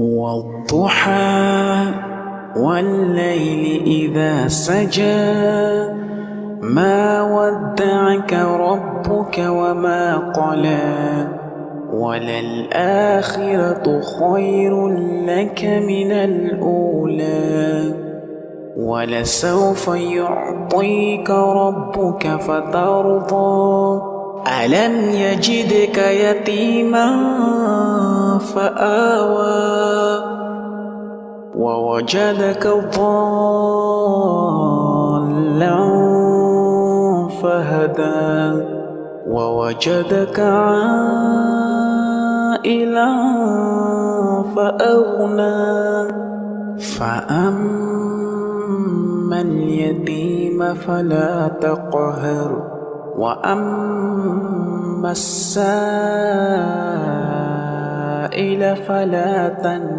والضحى والليل إذا سجى ما ودعك ربك وما قلى وللآخرة خير لك من الأولى ولسوف يعطيك ربك فترضى ألم يجدك يتيما فآوى ووجدك ضالا فهدى ووجدك عائلا فأغنى فأما اليتيم فلا تقهر وأما السائل فلا تنهر.